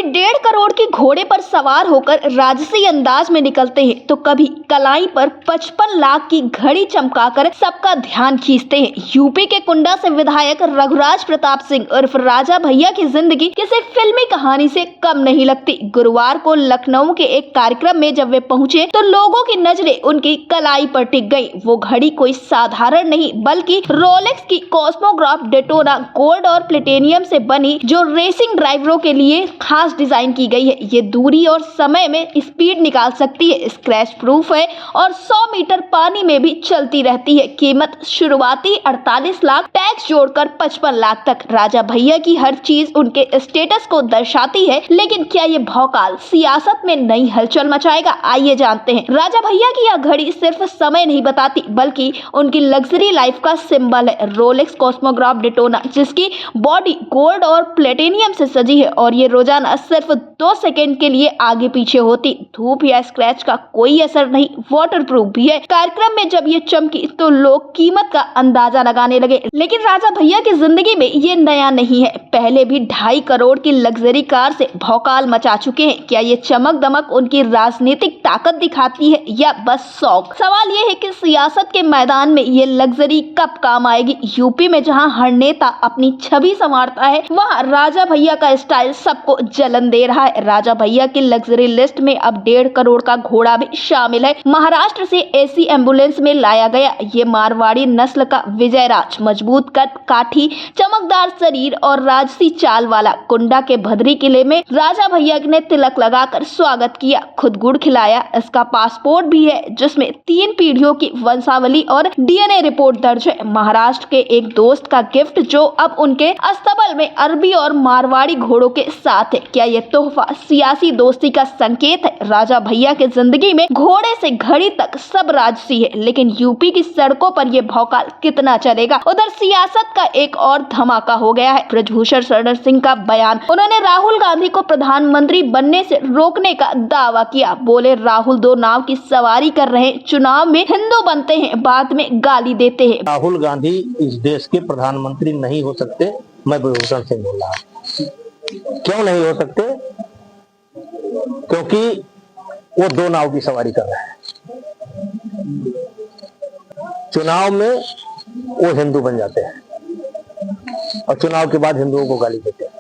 1.5 करोड़ के घोड़े पर सवार होकर राजसी अंदाज में निकलते हैं तो कभी कलाई पर 55 लाख की घड़ी चमकाकर सबका ध्यान खींचते हैं। यूपी के कुंडा से विधायक रघुराज प्रताप सिंह उर्फ राजा भैया की जिंदगी किसी फिल्मी कहानी से कम नहीं लगती। गुरुवार को लखनऊ के एक कार्यक्रम में जब वे पहुंचे तो लोगों की नजरें उनकी कलाई पर टिक गई। वो घड़ी कोई साधारण नहीं बल्कि रोलेक्स की कॉस्मोग्राफ डेटोना गोल्ड और प्लेटिनियम से बनी, जो रेसिंग ड्राइवरों के लिए खास डिजाइन की गई है। ये दूरी और समय में स्पीड निकाल सकती है, स्क्रैच प्रूफ है और 100 मीटर पानी में भी चलती रहती है। कीमत शुरुआती 48 लाख, टैक्स जोड़कर 55 लाख तक। राजा भैया की हर चीज उनके स्टेटस को दर्शाती है, लेकिन क्या ये भौकाल सियासत में नई हलचल मचाएगा? आइए जानते हैं। राजा भैया की यह घड़ी सिर्फ समय नहीं बताती बल्कि उनकी लग्जरी लाइफ का सिंबल है। रोलेक्स कॉस्मोग्राफ डेटोना, जिसकी बॉडी गोल्ड और प्लेटिनियम से सजी है और ये रोजाना सिर्फ 2 सेकंड के लिए आगे पीछे होती। धूप या स्क्रैच का कोई असर नहीं, वाटरप्रूफ भी है। कार्यक्रम में जब ये चमकी तो लोग कीमत का अंदाजा लगाने लगे, लेकिन राजा भैया की जिंदगी में ये नया नहीं है। पहले भी 2.5 करोड़ की लग्जरी कार से भौकाल मचा चुके हैं। क्या ये चमक दमक उनकी राजनीतिक ताकत दिखाती है या बस शौक? सवाल ये है कि सियासत के मैदान में ये लग्जरी कब काम आएगी? यूपी में जहां हर नेता अपनी छवि संवारता है, वहां राजा भैया का स्टाइल सबको जलन दे रहा है। राजा भैया की लग्जरी लिस्ट में अब 1.5 करोड़ का घोड़ा भी शामिल है। महाराष्ट्र से एसी एम्बुलेंस में लाया गया ये मारवाड़ी नस्ल का विजयराज, मजबूत कद, काठी, चमकदार शरीर और राजसी चाल वाला। कुंडा के भद्री किले में राजा भैया ने तिलक लगाकर स्वागत किया, खुद गुड़ खिलाया। इसका पासपोर्ट भी है जिसमें 3 पीढ़ियों की वंशावली और डीएनए रिपोर्ट दर्ज है। महाराष्ट्र के एक दोस्त का गिफ्ट जो अब उनके अस्तबल में अरबी और मारवाड़ी घोड़ों के साथ है। क्या ये तोहफा सियासी दोस्ती का संकेत है? राजा भैया की जिंदगी में घोड़े से घड़ी तक सब राजसी है, लेकिन यूपी की सड़कों पर ये भौकाल कितना चलेगा? उधर सियासत का एक और धमाका हो गया है। ब्रजभूषण शरण सिंह का बयान। उन्होंने राहुल गांधी को प्रधानमंत्री बनने से रोकने का दावा किया। बोले, राहुल 2 नाव की सवारी कर रहे हैं, चुनाव में हिंदू बनते हैं, बाद में गाली देते हैं। राहुल गांधी इस देश के प्रधानमंत्री नहीं हो सकते। मैं ब्रजभूषण सिंह बोल रहा हूँ। क्यों नहीं हो सकते? क्योंकि वो 2 नाव की सवारी कर रहे हैं। चुनाव में वो हिंदू बन जाते हैं और चुनाव के बाद हिंदुओं को गाली देते हैं।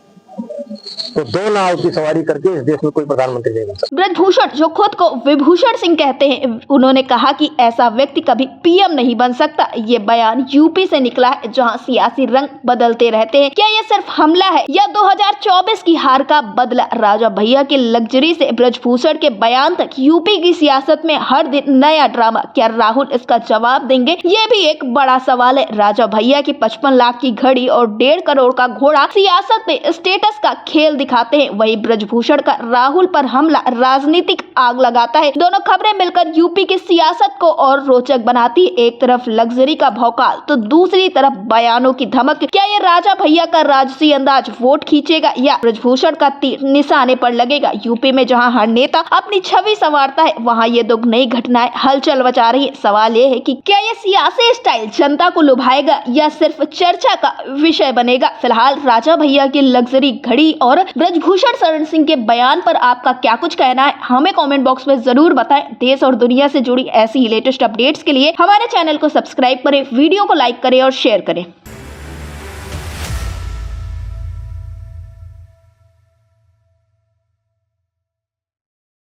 तो 2 नाव की सवारी करके इस देश में कोई प्रधानमंत्री नहीं बन सकता। ब्रजभूषण, जो खुद को विभूषण सिंह कहते हैं, उन्होंने कहा कि ऐसा व्यक्ति कभी पीएम नहीं बन सकता। ये बयान यूपी से निकला है, जहां सियासी रंग बदलते रहते हैं। क्या ये सिर्फ हमला है या 2024 की हार का बदला? राजा भैया की लग्जरी से ब्रजभूषण के बयान तक यूपी की सियासत में हर दिन नया ड्रामा। क्या राहुल इसका जवाब देंगे? ये भी एक बड़ा सवाल है। राजा भैया की 55 लाख की घड़ी और 1.5 करोड़ का घोड़ा सियासत में स्टेटस का खेल दिखाते हैं। वही ब्रजभूषण का राहुल पर हमला राजनीतिक आग लगाता है। दोनों खबरें मिलकर यूपी की सियासत को और रोचक बनाती है। एक तरफ लग्जरी का भौकाल तो दूसरी तरफ बयानों की धमक। क्या ये राजा भैया का राजसी अंदाज वोट खींचेगा या ब्रजभूषण का तीर निशाने पर लगेगा? यूपी में जहां हर नेता अपनी छवि संवारता है, वहां ये 2 नई घटनाएं हलचल मचा रही है। सवाल ये है कि क्या ये सियासी स्टाइल जनता को लुभाएगा या सिर्फ चर्चा का विषय बनेगा? फिलहाल राजा भैया की लग्जरी घड़ी और ब्रजभूषण शरण सिंह के बयान पर आपका क्या कुछ कहना है? हमें कमेंट बॉक्स में जरूर बताएं। देश और दुनिया से जुड़ी ऐसी ही लेटेस्ट अपडेट्स के लिए हमारे चैनल को सब्सक्राइब करें, वीडियो को लाइक करें और शेयर करें।